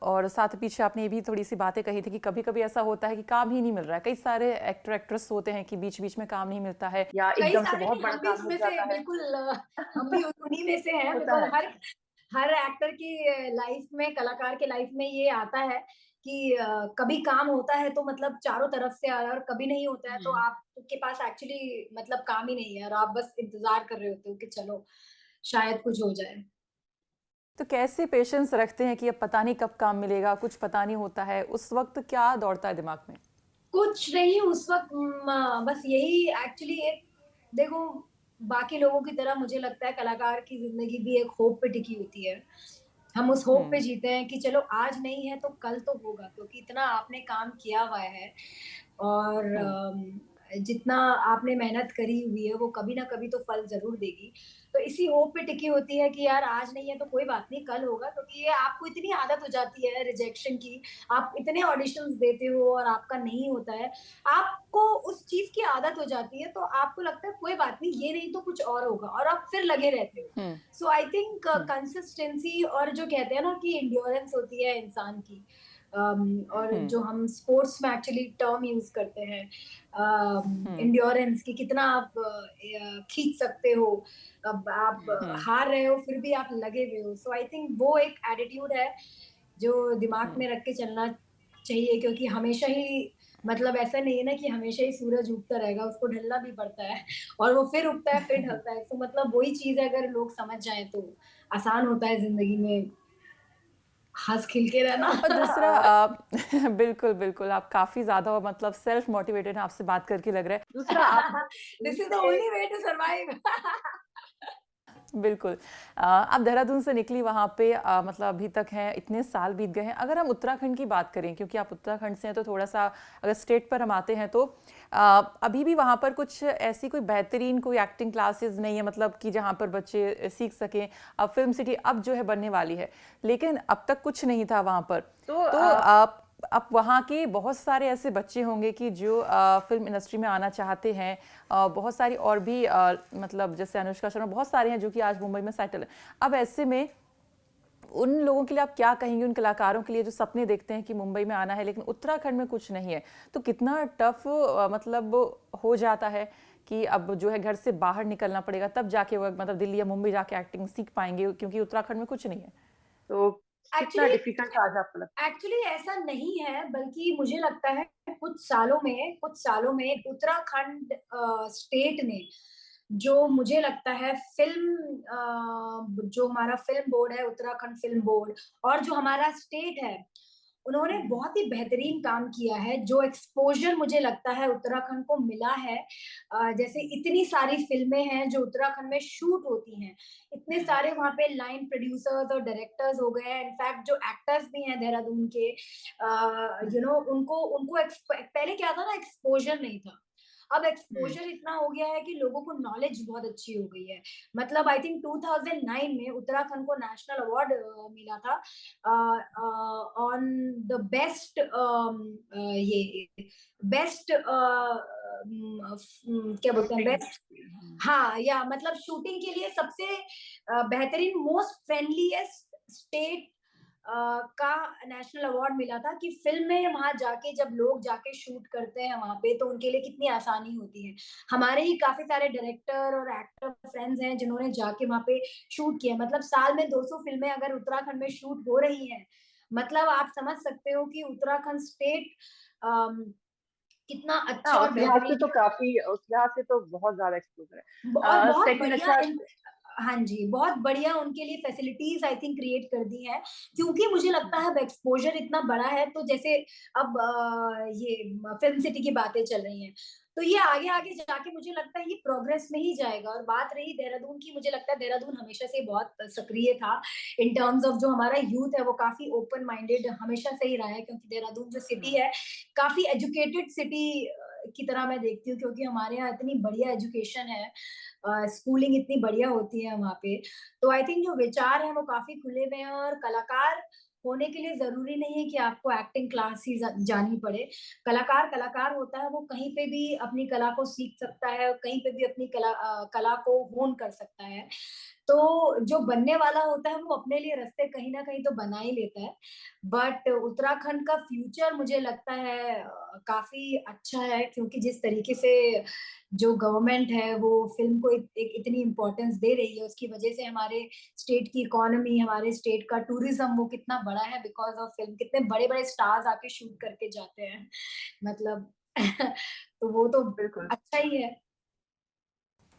और साथ पीछे आपने ये भी थोड़ी-सी बातें कही थी कि कभी-कभी ऐसा होता है कि काम ही नहीं मिल रहा है। कई सारे एक्टर एक्ट्रेस होते हैं कि बीच-बीच में काम नहीं मिलता है या
कई
एकदम से
सारे
बहुत
नहीं,
बड़ा
हम भी
काम मिल
उसमें से
जाता है।
बिल्कुल हम भी उन्हीं में से हैं,
होता
बिकॉज
है।
हर हर एक्टर की लाइफ में, कलाकार के लाइफ में ये आता है कि कभी काम होता है तो मतलब चारों तरफ से आ रहा है, और कभी नहीं होता है तो
हुँ।
आपके पास एक्चुअली मतलब काम ही नहीं है और आप बस इंतजार कर रहे होते हो कि चलो शायद कुछ हो जाए।
तो कैसे पेशेंस रखते हैं कि अब पता नहीं कब काम मिलेगा, कुछ पता नहीं होता है, उस वक़्त क्या दौड़ता है दिमाग में?
कुछ नहीं उस वक़्त, बस यही एक्चुअली एक, देखो, बाकी लोगों की तरह मुझे लगता है कलाकार की ज़िंदगी भी एक होप पे टिकी होती है। हम उस होप पे
हुँ,
जीते हैं कि चलो आज नहीं है तो कल तो होगा, क्योंकि इतना आपने काम किया हुआ है और
हुँ,
जितना आपने मेहनत करी हुई है वो कभी ना कभी तो फल ज़रूर देगी। तो इसी होप पे टिकी होती है कि यार आज नहीं है तो कोई बात नहीं, कल होगा, क्योंकि ये आपको इतनी आदत हो जाती है रिजेक्शन की, आप इतने ऑडिशंस देते हो और आपका नहीं होता है, आपको उस चीज़ की आदत हो जाती है, तो आपको लगता है कोई बात नहीं, ये नहीं तो कुछ और होगा, और आप फिर लगे रहते हो।
हुँ,
सो आई थिंक
हुँ,
कंसिस्टेंसी और जो कहते हैं ना कि एंड्योरेंस होती है इंसान की, और
हुँ,
जो हम स्पोर्ट्स में एक्चुअली टर्म यूज करते हैं,
हुँ,
एंड्योरेंस की, कितना आप खींच सकते हो, अब आप
हुँ,
हार रहे हो फिर भी आप लगे हुए हो। सो आई थिंक वो एक एटीट्यूड है जो दिमाग
हुँ।
में रख के चलना चाहिए, क्योंकि हमेशा ही मतलब ऐसा नहीं है ना कि हमेशा ही सूरज उगता रहेगा, उसको ढलना भी पड़ता है और वो फिर उगता है, फिर ढलता है। तो मतलब वही चीज़ है, अगर लोग समझ जाएँ तो आसान होता है ज़िंदगी में हँस-खिल के रहना।
और दूसरा
और
बिल्कुल, बिल्कुल, आप काफ़ी ज़्यादा मतलब सेल्फ मोटिवेटेड हैं, आपसे बात करके लग रहा है।
दूसरा आप
दिस
फ़िल्म
इज़ द
से
ओनली वे टू सर्वाइव।
बिल्कुल। आप देहरादून से निकली वहाँ पे मतलब अभी तक हैं, इतने साल बीत गए हैं। अगर हम उत्तराखंड की बात करें क्योंकि आप उत्तराखंड से हैं तो थोड़ा-सा अगर स्टेट पर हम आते हैं तो अभी भी वहाँ पर कुछ ऐसी कोई बेहतरीन कोई एक्टिंग क्लासेस नहीं है मतलब कि जहाँ पर बच्चे सीख सकें। अब फ़िल्म सिटी अब जो है बनने वाली है, लेकिन अब तक कुछ नहीं था वहाँ पर।
तो
तो आप अब वहाँ के बहुत सारे ऐसे बच्चे होंगे कि जो फ़िल्म इंडस्ट्री में आना चाहते हैं बहुत सारी और भी मतलब जैसे अनुष्का शर्मा बहुत सारे हैं जो कि आज मुंबई में सेटल है। अब ऐसे में उन लोगों के लिए आप क्या कहेंगे उन कलाकारों के लिए जो सपने देखते हैं कि मुंबई में आना है लेकिन उत्तराखंड में कुछ नहीं है। तो कितना टफ मतलब हो जाता है कि अब जो है घर से बाहर निकलना पड़ेगा तब जाके वो मतलब दिल्ली या मुंबई जाके एक्टिंग सीख पाएँगे क्योंकि उत्तराखंड में कुछ नहीं है।
तो कितना
एक्चुअली
डिफ़िकल्ट आज आपको लगता है?
एक्चुअली ऐसा नहीं है, बल्कि मुझे लगता है कुछ सालों में उत्तराखंड स्टेट ने जो मुझे लगता है जो हमारा फ़िल्म बोर्ड है, उत्तराखंड फ़िल्म बोर्ड और जो हमारा स्टेट है, उन्होंने
हुँ,
बहुत ही बेहतरीन काम किया है। जो एक्सपोज़र मुझे लगता है उत्तराखंड को मिला है जैसे इतनी सारी फ़िल्में हैं जो उत्तराखंड में शूट होती हैं। इतने
हुँ,
सारे वहाँ पे लाइन प्रोड्यूसर्स और डायरेक्टर्स हो गए हैं, इनफैक्ट जो एक्टर्स भी हैं देहरादून के
हुँ,
यू नो उनको उनको पहले क्या था ना, एक्सपोज़र नहीं था। अब
हुँ,
एक्सपोज़र इतना हो गया है कि लोगों को नॉलेज बहुत अच्छी हो गई है। मतलब आई थिंक 2009 में उत्तराखंड को नेशनल अवार्ड मिला था ऑन द बेस्ट ये बेस्ट क्या बोलते हैं,
शूटिंग
बेस्ट
हुँ,
हाँ, या मतलब शूटिंग के लिए सबसे बेहतरीन मोस्ट फ्रेंडलीएस्ट स्टेट का नेशनल अवार्ड मिला था कि फ़िल्म में वहाँ जाके जब लोग जाके शूट करते हैं वहाँ पे, तो उनके लिए कितनी आसानी होती है। हमारे ही काफ़ी सारे डायरेक्टर और एक्टर फ्रेंड्स हैं जिन्होंने जाके वहाँ पे शूट किया। मतलब साल में 200 फ़िल्में अगर उत्तराखंड में शूट हो रही हैं, मतलब आप समझ सकते हो कि उत्तराखंड स्टेट अम, कितना अच्छा
हाँ,
और बेहतरीन
उस लिहाज से तो बहुत ज़्यादा एक्सपोज़र है।
और बहुत
सेकंड
बढ़िया
अच्छा
इन हाँ जी, बहुत बढ़िया उनके लिए फैसिलिटीज़ आई थिंक क्रिएट कर दी हैं, क्योंकि मुझे लगता
हुँ,
है अब एक्सपोज़र इतना बड़ा है, तो जैसे अब ये फ़िल्म सिटी की बातें चल रही हैं, तो ये आगे-आगे जाके मुझे लगता है ये प्रोग्रेस में ही जाएगा। और बात रही देहरादून की, मुझे लगता है देहरादून हमेशा से बहुत सक्रिय था इन टर्म्स ऑफ जो हमारा यूथ है वो काफ़ी ओपन माइंडेड हमेशा से ही रहा है, क्योंकि देहरादून जो
हुँ,
सिटी है, काफ़ी एजुकेटेड सिटी की तरह मैं देखती हूँ, क्योंकि हमारे यहाँ इतनी बढ़िया एजुकेशन है स्कूलिंग इतनी बढ़िया होती है वहाँ पे। तो आई थिंक जो विचार हैं वो काफ़ी खुले हुए हैं, और कलाकार होने के लिए ज़रूरी नहीं है कि आपको एक्टिंग क्लास ही जानी पड़े। कलाकार कलाकार होता है, वो कहीं पे भी अपनी कला को सीख सकता है, कहीं पे भी अपनी कला को होन कर सकता है। तो जो बनने वाला होता है वो अपने लिए रास्ते कहीं न कहीं तो बना ही लेता है। बट उत्तराखंड का फ्यूचर मुझे लगता है काफ़ी अच्छा है, क्योंकि जिस तरीके से जो गवर्नमेंट है वो फ़िल्म को एक इतनी इम्पोर्टेंस दे रही है, उसकी वज़ह से हमारे स्टेट की इकोनॉमी, हमारे स्टेट का टूरिज़्म वो कितना बड़ा है बिकॉज़ ऑफ फ़िल्म। कितने बड़े-बड़े स्टार्स आके शूट करके जाते हैं। मतलब तो वो तो
बिल्कुल।
अच्छा ही है।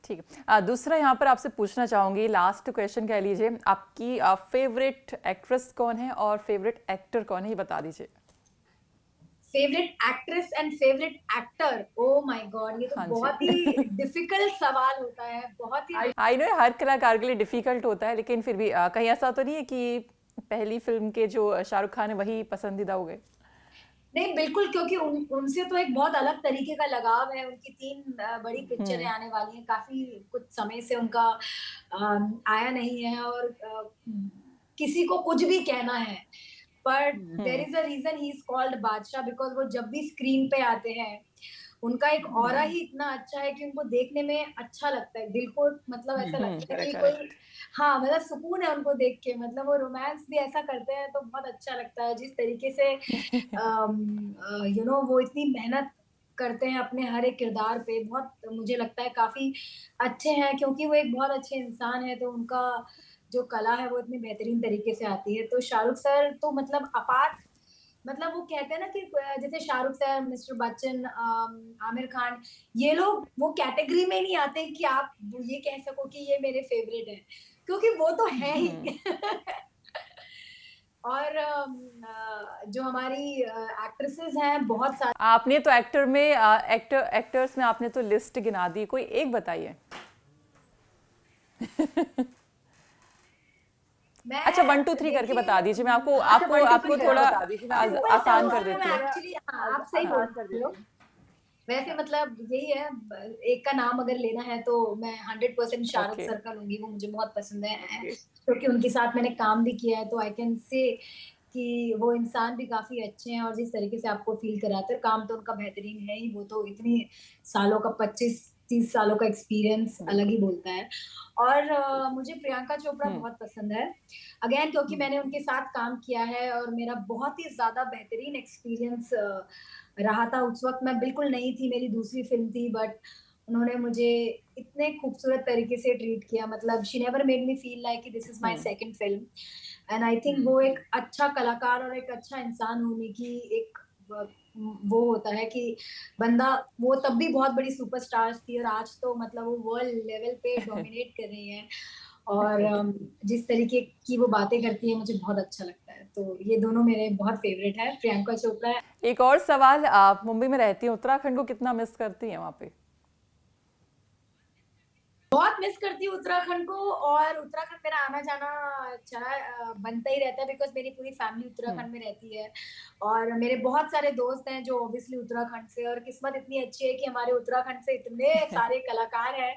ठीक है। दूसरा यहाँ पर आपसे पूछना चाहूँगी लास्ट क्वेश्चन कह लीजिए आपकी फ़ेवरेट एक्ट्रेस कौन है और फ़ेवरेट एक्टर कौन है ये बता दीजिए?
Favourite actress and favourite actor, oh my God! ये तो
हाँ जी।
बहुत ही डिफिकल्ट सवाल होता है, बहुत ही
आई
आई नो हर कलाकार के लिए डिफ़िकल्ट होता है लेकिन फिर भी कहीं ऐसा तो नहीं है कि पहली फ़िल्म के जो शाहरुख खान है वही पसंदीदा हो गए?
नहीं, बिल्कुल, क्योंकि उनसे तो एक बहुत अलग तरीके का लगाव है, उनकी 3 बड़ी पिक्चरें
हुँ,
आने वाली हैं, काफ़ी कुछ समय से उनका आया नहीं है, और किसी को कुछ भी कहना है, but
hmm,
there
hmm,
is a reason he is called Badshah, because वो जब भी स्क्रीन पे आते हैं, उनका एक ऑरा
हुँ,
ही इतना अच्छा है कि उनको देखने में अच्छा लगता है, दिल को मतलब
हुँ,
ऐसा
हुँ,
लगता है
करेक्ट,
कि कोई
करेक्ट।
हाँ, मतलब सुकून है उनको देख के, मतलब वो रोमांस भी ऐसा करते हैं तो बहुत अच्छा लगता है, जिस तरीके से वो इतनी मेहनत करते हैं अपने हर एक किरदार पे, बहुत मुझे लगता है काफ़ी अच्छे हैं, क्योंकि वो एक बहुत अच्छे इंसान हैं, तो उनका जो कला है वो इतनी बेहतरीन तरीके से आती है। तो शाहरुख सर तो मतलब अपार, मतलब वो कहते हैं ना कि जैसे शाहरुख सर, मिस्टर बच्चन, आमिर खान, ये लोग वो कैटेगरी में नहीं आते कि आप ये कह सको कि ये मेरे फेवरेट हैं, क्योंकि वो तो है
हुँ।
ही। और जो हमारी एक्ट्रेसेस हैं बहुत सारी।
आपने तो एक्टर्स में आपने तो लिस्ट गिना दी, कोई एक बताइए।
मैं
अच्छा 1 2 3 करके
देखिए
बता दीजिए, मैं आपको
अच्छा
आपको
1 2
आपको
3
मैं
थोड़ा
बता दीजिए, मैं आपको
सिंपल सा
आसान
होता
कर
है,
देती
मैं
हूँ।
एक्चुअली हाँ, आप सही बोल
आसान कर
रहे हो।
देती हूँ।
वैसे मतलब यही है, एक का नाम अगर लेना है तो मैं 100% शाहरुख
ओके,
सर का लूँगी, वो मुझे बहुत पसंद है,
ओके।
क्योंकि उनके साथ मैंने काम भी किया है, तो आई कैन से कि वो इंसान भी काफ़ी अच्छे हैं, और जिस तरीके से आपको फ़ील कराते हैं, काम तो उनका बेहतरीन है ही, वो तो इतनी सालों का 25-30 सालों का एक्सपीरियंस अलग
बिल्कुल।
ही बोलता है। और
बिल्कुल।
मुझे प्रियंका चोपड़ा
हुँ,
बहुत पसंद है। अगेन क्योंकि
हुँ।
मैंने उनके साथ काम किया है और मेरा बहुत ही ज़्यादा बेहतरीन एक्सपीरियंस रहा था। उस वक़्त मैं बिल्कुल नई थी, मेरी दूसरी फ़िल्म थी, बट उन्होंने मुझे इतने खूबसूरत तरीके से ट्रीट किया, मतलब she never made me feel like कि this is my
um,
second film. And I think
um,
वो
हुँ।
एक अच्छा कलाकार और एक अच्छा इंसान होने की एक व वो होता है कि बंदा, वो तब भी बहुत बड़ी सुपरस्टार थी और आज तो मतलब वो वर्ल्ड लेवल पे डोमिनेट कर रही हैं, और
राइट।
जिस तरीके की वो बातें करती है मुझे बहुत अच्छा लगता है। तो ये दोनों मेरे बहुत फ़ेवरेट हैं, प्रियंका चोपड़ा।
एक और सवाल, आप मुंबई में रहती हैं, उत्तराखंड को कितना मिस करती हैं वहाँ पे?
बहुत मिस करती हूँ उत्तराखंड को, और उत्तराखंड मेरा आना-जाना बनता ही रहता है, बिकॉज़ मेरी पूरी फैमिली
हुँ,
उत्तराखंड में रहती है, और मेरे बहुत सारे दोस्त हैं जो ऑब्वियसली उत्तराखंड से, और किस्मत इतनी अच्छी है कि हमारे उत्तराखंड से इतने सारे कलाकार हैं,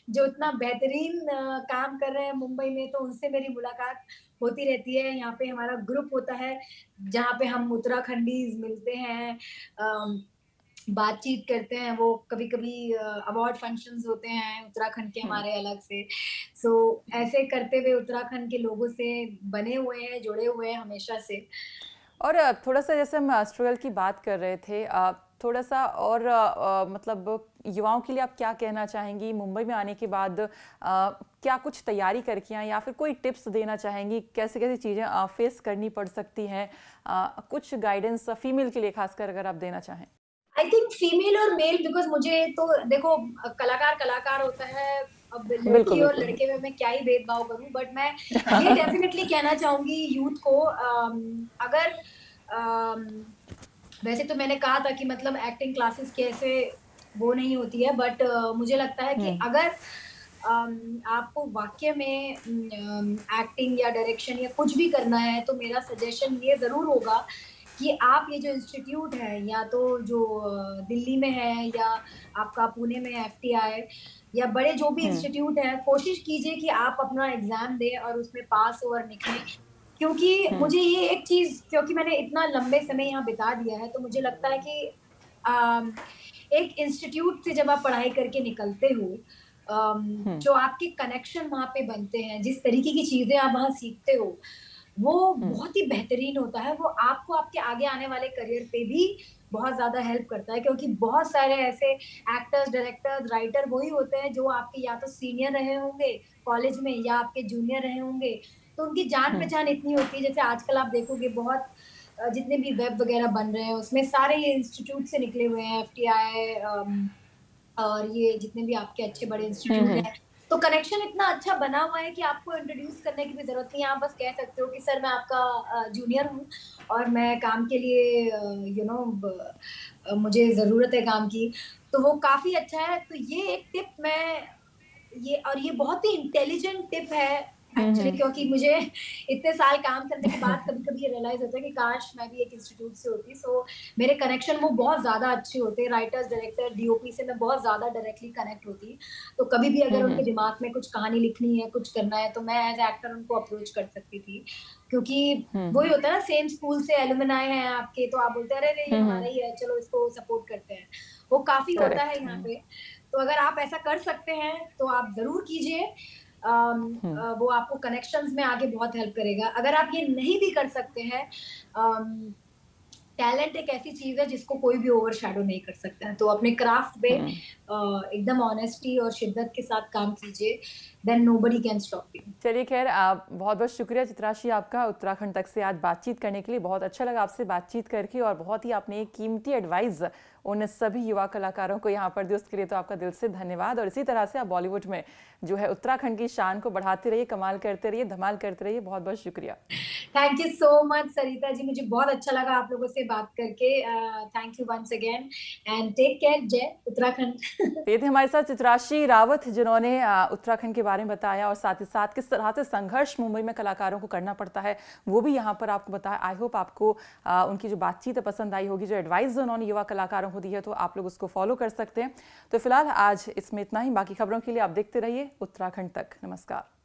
जो इतना बेहतरीन काम कर रहे हैं मुंबई में, तो उनसे मेरी मुलाकात होती रहती है। यहाँ पे हमारा ग्रुप होता है, जहाँ पे हम उत्तराखंडीज़ मिलते हैं, अम बातचीत करते हैं, वो कभी-कभी अवार्ड फंक्शंस होते हैं उत्तराखंड के
हुँ।
हमारे अलग से। सो ऐसे करते हुए उत्तराखंड के लोगों से बने हुए हैं, जुड़े हुए हैं हमेशा से।
और थोड़ा-सा जैसे हम स्ट्रगल की बात कर रहे थे, थोड़ा-सा और मतलब युवाओं के लिए आप क्या कहना चाहेंगी मुंबई में आने के बाद? क्या कुछ तैयारी करके आएँ या फिर कोई टिप्स देना चाहेंगी? कैसे-कैसे चीज़ें फेस करनी पड़ सकती हैं? कुछ गाइडेंस फीमेल के लिए खासकर अगर आप देना चाहें?
आई थिंक फीमेल और मेल, बिकॉज़ मुझे तो देखो कलाकार कलाकार होता है, अब
बिल्कुल,
लड़की और
बिल्कुल।
लड़के में मैं क्या ही भेदभाव करूँ, बट मैं ये डेफ़िनिटली कहना चाहूँगी यूथ को, अगर अम, वैसे तो मैंने कहा था कि मतलब एक्टिंग क्लासेस कैसे वो नहीं होती है, बट मुझे लगता है कि
हुँ,
अगर आपको वाक़ई में एक्टिंग या डायरेक्शन या कुछ भी करना है, तो मेरा सजेशन ये ज़रूर होगा कि आप ये जो इंस्टीट्यूट है, या तो जो दिल्ली में है, या आपका पुणे में एफटीआई, या बड़े जो भी
हुँ,
इंस्टीट्यूट हैं, कोशिश कीजिए कि आप अपना एग्ज़ाम दें और उसमें पास हो और निकलें। क्योंकि
हुँ,
मुझे ये एक चीज़, क्योंकि मैंने इतना लंबे समय यहाँ बिता दिया है, तो मुझे लगता है कि अम, एक इंस्टीट्यूट से जब आप पढ़ाई करके निकलते हो,
हुँ,
जो आपके कनेक्शन वहाँ पे बनते हैं, जिस तरीके की चीज़ें आप वहाँ सीखते हो, वो
हुँ,
बहुत ही बेहतरीन होता है। वो आपको आपके आगे आने वाले करियर पे भी बहुत ज़्यादा हेल्प करता है, क्योंकि बहुत सारे ऐसे एक्टर्स, डायरेक्टर्स, राइटर वही होते हैं जो आपके या तो सीनियर रहे होंगे कॉलेज में, या आपके जूनियर रहे होंगे। तो उनकी
हुँ,
जान-पहचान इतनी होती है, जैसे आजकल आप देखोगे बहुत जितने भी वेब वगैरह बन रहे हैं, उसमें सारे ये इंस्टीट्यूट से निकले हुए हैं, एफटीआई, और ये जितने भी आपके अच्छे बड़े
हुँ,
इंस्टीट्यूट
हुँ,
हैं, तो कनेक्शन इतना अच्छा बना हुआ है कि आपको इंट्रोड्यूस करने की भी ज़रूरत नहीं है। आप बस कह सकते हो कि सर मैं आपका जूनियर हूँ, और मैं काम के लिए मुझे ज़रूरत है काम की। तो वो काफ़ी अच्छा है। तो ये एक टिप मैं, ये बहुत ही इंटेलिजेंट टिप है
हुँ,
एक्चुअली,
हुँ।
क्योंकि मुझे इतने साल काम करने के बाद कभी-कभी ये रियलाइज़ होता है कि काश मैं भी एक इंस्टीट्यूट से होती। सो मेरे कनेक्शन वो बहुत ज़्यादा अच्छे होते हैं, राइटर्स, डायरेक्टर, डीओपी से मैं बहुत ज़्यादा डायरेक्टली कनेक्ट होती। तो कभी भी
हुँ,
अगर उनके
हुँ,
दिमाग में कुछ कहानी लिखनी है, कुछ करना है, तो मैं एज़ एक्टर उनको अप्रोच कर सकती थी। क्योंकि
हुँ,
वही
हुँ,
होता है ना, सेम स्कूल से एलुमनाई हैं आपके, तो आप बोलते हैं, "अरे! नहीं, ये
हुँ,
हमारा
हुँ,
ही है, चलो इसको सपोर्ट करते हैं।" वो काफ़ी होता
करेक्ट।
है यहाँ
हुँ,
पे। तो अगर आप ऐसा कर सकते हैं, तो आप ज़रूर कीजिए।
हुँ,
वो आपको कनेक्शंस में आगे बहुत हेल्प करेगा। अगर आप ये नहीं भी कर सकते हैं, अम, टैलेंट एक ऐसी चीज है जिसको कोई भी ओवरशैडो नहीं कर सकता है। तो अपने क्राफ्ट पे एकदम ऑनेस्टी और शिद्दत के साथ काम कीजिए, then nobody can stop you.
चलिए खैर, आप बहुत बहुत शुक्रिया चित्राशी आपका उत्तराखंड तक से आज बातचीत करने के लिए। बहुत अच्छा लगा आपसे बातचीत करके और बहुत ही आपने एक कीमती एडवाइस उन सभी युवा कलाकारों को यहाँ पर दी, उसके लिए तो आपका दिल से धन्यवाद। और इसी तरह से आप बॉलीवुड में जो है उत्तराखंड की शान को बढ़ाते रहिए, कमाल करते रहिए, धमाल करते रहिए। बहुत बहुत शुक्रिया।
Thank you so much Sarita ji, मुझे बहुत अच्छा लगा आप लोगों से बात करके। Thank you once again and take care. जय उत्तराखंड।
ये थे हमारे साथ चित्राशी रावत, जिन्होंने उत्तराखंड के बारे में बताया और साथ ही साथ किस तरह से संघर्ष मुंबई में कलाकारों को करना पड़ता है वो भी यहाँ पर आपको बताया। आई होप आपको उनकी जो बातचीत है पसंद आई होगी, जो एडवाइस उन्होंने युवा कलाकारों को दी है, तो आप लोग उसको फॉलो कर सकते हैं। तो फिलहाल आज इसमें इतना ही। बाकी खबरों के लिए आप देखते रहिए उत्तराखंड तक। नमस्कार।